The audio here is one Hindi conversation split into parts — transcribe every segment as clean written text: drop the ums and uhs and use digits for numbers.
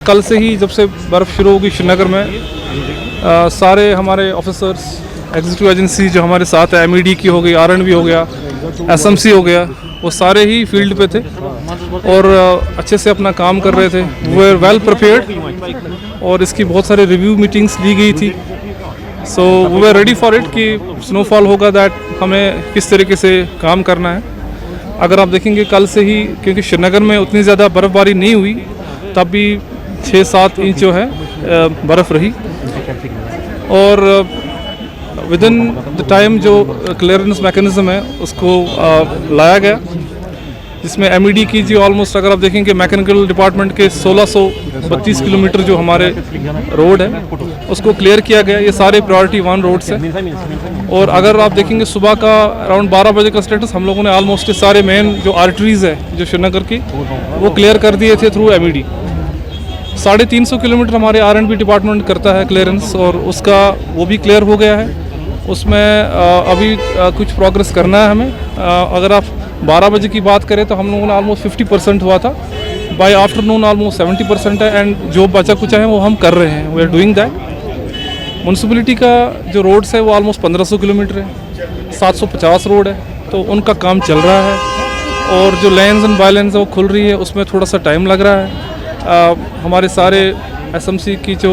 कल से ही जब से बर्फ़ शुरू होगी श्रीनगर में सारे हमारे ऑफिसर्स एग्जीक्यूटिव एजेंसी जो हमारे साथ है MED की हो गई, RNB हो गया, SMC हो गया, वो सारे ही फील्ड पे थे और अच्छे से अपना काम कर रहे थे। वो आर वेल प्रिपेयर्ड और इसकी बहुत सारे रिव्यू मीटिंग्स ली गई थी। सो वो आर रेडी फॉर इट कि स्नोफॉल होगा दैट हमें किस तरीके से काम करना है। अगर आप देखेंगे कल से ही, क्योंकि श्रीनगर में उतनी ज़्यादा बर्फ़बारी नहीं हुई, तब भी 6-7 इंच जो है बर्फ़ रही और विद इन द टाइम जो क्लियरेंस मैकेनिज़्म है उसको लाया गया, जिसमें MED की जो ऑलमोस्ट अगर आप देखेंगे मैकेनिकल डिपार्टमेंट के 1632 किलोमीटर जो हमारे रोड है उसको क्लियर किया गया। ये सारे प्रायोरिटी 1 रोड्स हैं और अगर आप देखेंगे सुबह का अराउंड 12 बजे का स्टेटस हम लोगों ने ऑलमोस्ट सारे मेन जो आर्टरीज़ है जो श्रीनगर की वो क्लियर कर दिए थे थ्रू MED। 350 किलोमीटर हमारे RNB डिपार्टमेंट करता है क्लियरेंस और उसका वो भी क्लियर हो गया है। उसमें अभी कुछ प्रोग्रेस करना है हमें। अगर आप 12 बजे की बात करें तो हम लोगों ने ऑलमोस्ट 50% हुआ था, बाय आफ्टरनून ऑलमोस्ट 70% है एंड जो बचा कुचा है वो हम कर रहे हैं, we are doing that. Municipality का जो रोड्स है वो ऑलमोस्ट 1500 किलोमीटर है, 750 रोड है, तो उनका काम चल रहा है और जो लेन्स एंड बायलेन्स है वो खुल रही है, उसमें थोड़ा सा टाइम लग रहा है। हमारे सारे SMC की जो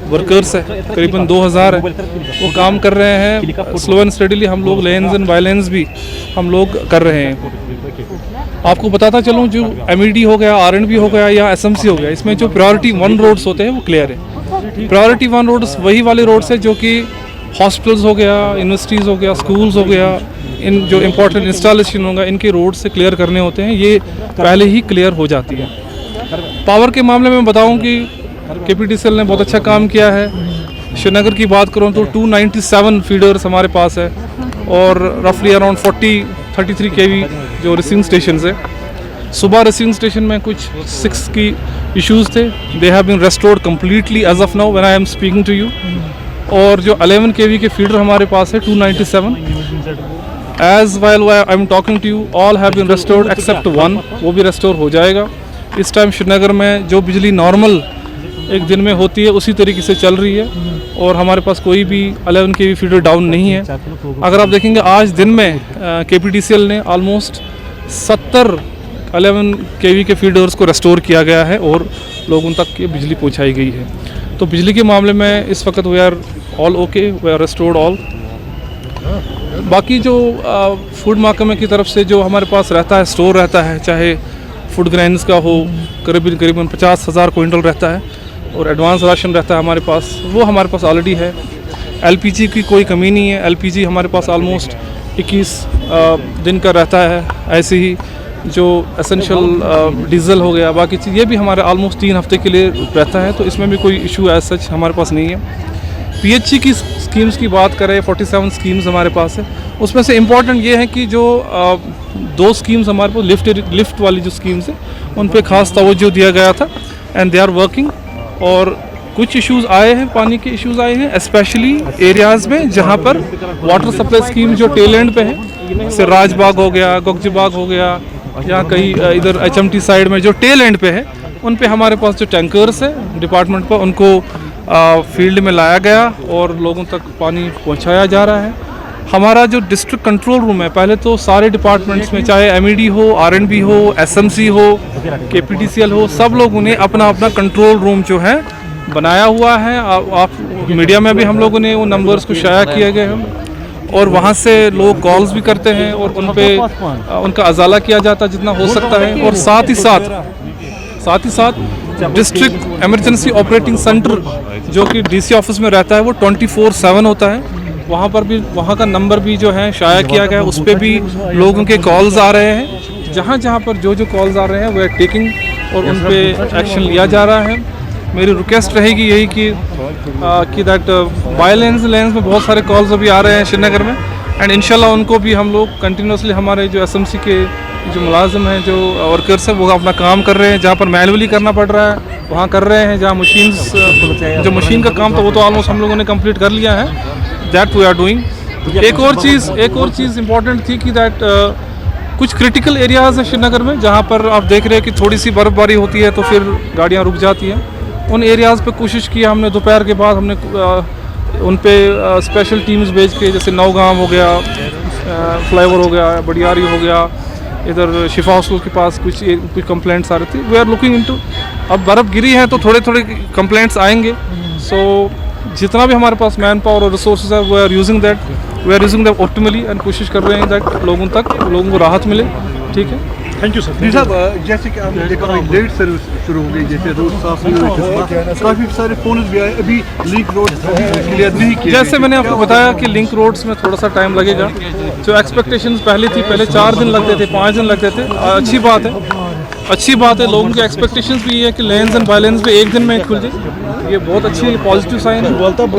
वर्कर्स है करीबन 2000 है, वो काम कर रहे हैं स्लो एंड स्टडीली। हम लोग लेन्स एंड बायलेन्स भी हम लोग कर रहे हैं। आपको बताता चलूँ, जो MED हो गया, RNB हो गया या SMC हो गया, इसमें जो प्रायोरिटी 1 रोड्स होते हैं वो क्लियर है। प्रायोरिटी 1 रोड्स वही वाले रोड्स है जो कि हॉस्पिटल्स हो गया, यूनिवर्सिटीज़ हो गया, स्कूल्स हो गया, इन जो इम्पोर्टेंट इंस्टॉलेशन होगा इनके रोड से क्लियर करने होते हैं, ये पहले ही क्लियर हो जाती है। पावर के मामले में बताऊं कि KPTCL ने बहुत अच्छा काम किया है। श्रीनगर की बात करूं तो 297 फीडर्स हमारे पास है और रफली अराउंड 33 kV जो रिसीविंग स्टेशन है। सुबह रिसीविंग स्टेशन में कुछ 6 की इश्यूज़ थे, they have been restored completely as of now when I am speaking to you. और जो 11 kV के फीडर हमारे पास है 297, as well I am talking to you all have been restored except 1, वो भी रेस्टोर हो जाएगा। इस टाइम श्रीनगर में जो बिजली नॉर्मल एक दिन में होती है उसी तरीके से चल रही है और हमारे पास कोई भी 11 kV फीडर डाउन नहीं है। अगर आप देखेंगे आज दिन में KPTCL ने ऑलमोस्ट 70 11 kV के फीडर्स को रेस्टोर किया गया है और लोगों तक ये बिजली पहुंचाई गई है। तो बिजली के मामले में इस वक्त we are all okay, we are restored all. बाकी जो फूड महकमे की तरफ से जो हमारे पास रहता है, स्टोर रहता है, चाहे फूड ग्रेन्स का हो, करीबन 50,000 क्विंटल रहता है और एडवांस राशन रहता है हमारे पास, वो हमारे पास ऑलरेडी है। LPG की कोई कमी नहीं है, LPG हमारे पास ऑलमोस्ट 21 दिन का रहता है। ऐसे ही जो एसेंशियल डीजल हो गया, बाकी चीज़ ये भी हमारे ऑलमोस्ट 3 हफ्ते के लिए रहता है, तो इसमें भी कोई इशू एज सच हमारे पास नहीं है। PHE की स्कीम्स की बात करें, 47 स्कीम्स हमारे पास है। उसमें से इम्पॉर्टेंट ये है कि जो 2 स्कीम्स हमारे पास लिफ्ट वाली जो स्कीम्स है उन पे खास तवज्जो दिया गया था एंड दे आर वर्किंग। और कुछ इश्यूज़ आए हैं, पानी के इश्यूज़ आए हैं स्पेशली एरियाज़ में जहाँ पर वाटर सप्लाई स्कीम जो टेल एंड पे है, जैसे राजबाग हो गया, गोगजी बाग हो गया, या कहीं इधर HMT साइड में जो टेल एंड पे है, उन पे हमारे पास जो टैंकर्स है डिपार्टमेंट पर उनको फील्ड में लाया गया और लोगों तक पानी पहुंचाया जा रहा है। हमारा जो डिस्ट्रिक्ट कंट्रोल रूम है, पहले तो सारे डिपार्टमेंट्स में चाहे MED हो, RNB हो, SMC हो, KPTCL हो, सब लोगों ने अपना अपना कंट्रोल रूम जो है बनाया हुआ है। आप मीडिया में भी हम लोगों ने वो नंबर्स को शाया किए गए हैं और वहाँ से लोग कॉल्स भी करते हैं और उन पे उनका अजाला किया जाता है जितना हो सकता है। और साथ ही साथ डिस्ट्रिक्ट इमरजेंसी ऑपरेटिंग सेंटर जो कि DC ऑफिस में रहता है वो 24/7 होता है। वहाँ पर भी वहाँ का नंबर भी जो है शाया किया गया है, उस पर भी लोगों के कॉल्स आ रहे हैं। जहाँ पर जो कॉल्स आ रहे हैं वो टेकिंग और उन पे एक्शन लिया जा रहा है। मेरी रिक्वेस्ट रहेगी यही कि दैट बाय लेन्स में बहुत सारे कॉल्स अभी आ रहे हैं श्रीनगर में एंड इंशाल्लाह उनको भी हम लोग कंटिन्यूसली हमारे जो SMC के जो मुलाजिम हैं, जो वर्कर्स हैं, वो अपना काम कर रहे हैं। जहाँ पर मैनुअली करना पड़ रहा है वहाँ कर रहे हैं, जहाँ जो मशीन का काम था वो तो ऑलमोस्ट हम लोगों ने कंप्लीट कर लिया है, दैट वी आर डूइंग। एक और चीज़ इम्पॉर्टेंट थी कि दैट कुछ क्रिटिकल एरियाज़ है श्रीनगर में जहाँ पर आप देख रहे हैं कि थोड़ी सी बर्फ़बारी होती है तो फिर गाड़ियाँ रुक जाती हैं। उन एरियाज़ पे कोशिश की हमने। दोपहर के बाद हमने उन पे स्पेशल टीम्स भेज के, जैसे नौगाम हो गया, फ्लाईओवर हो गया, बडियारी हो गया, इधर शिफा हॉस्पिटल के पास कुछ कंप्लेंट्स आ रही थी। We are looking into. अब बर्फ़ गिरी है तो थोड़े थोड़े कंप्लेंट्स आएंगे। सो जितना भी हमारे पास मैन पावर और रिसोर्सेज है, we are using that optimally and कोशिश कर रहे हैं दैट लोगों को राहत मिले। ठीक है, थैंक यू सर। जी साहब, जैसे कि आपने देखा लेट सर्विस शुरू हो गई, जैसे रोड साफ नहीं हुए, काफ़ी सारे फोन भी आए, अभी लिंक रोड क्लियर नहीं किए। जैसे मैंने आपको बताया कि लिंक रोड्स में थोड़ा सा टाइम लगेगा। जो एक्सपेक्टेशंस पहले 4 दिन लगते थे, 5 दिन लगते थे। अच्छी बात है। लोगों के एक्सपेक्टेशंस भी ये है कि लेन्स एंड बाइलेंस भी एक दिन में खुल जाए। ये बहुत अच्छी पॉजिटिव साइन है।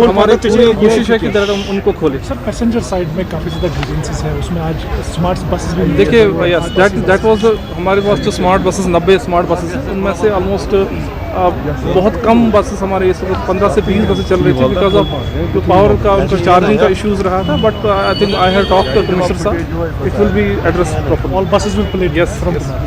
हमारी पूरी कोशिश है कि उनको खोले। सर पैसेंजर साइड में काफ़ी ज़्यादा डिफरेंसेस है, उसमें आज स्मार्ट बसेस भी देखिए, यस दैट वाज हमारे पास जो स्मार्ट बसेस 90 स्मार्ट बसेस हैं, उनमें से ऑलमोस्ट बहुत कम बसेस हमारे इस वक्त 15 से 20 बसेस चल रही थी बिकॉज ऑफ जो पावर का उनका चार्जिंग का इश्यूज रहा था। But I think I have talked to commissioner साहब, it will be address properly. All buses will play yes.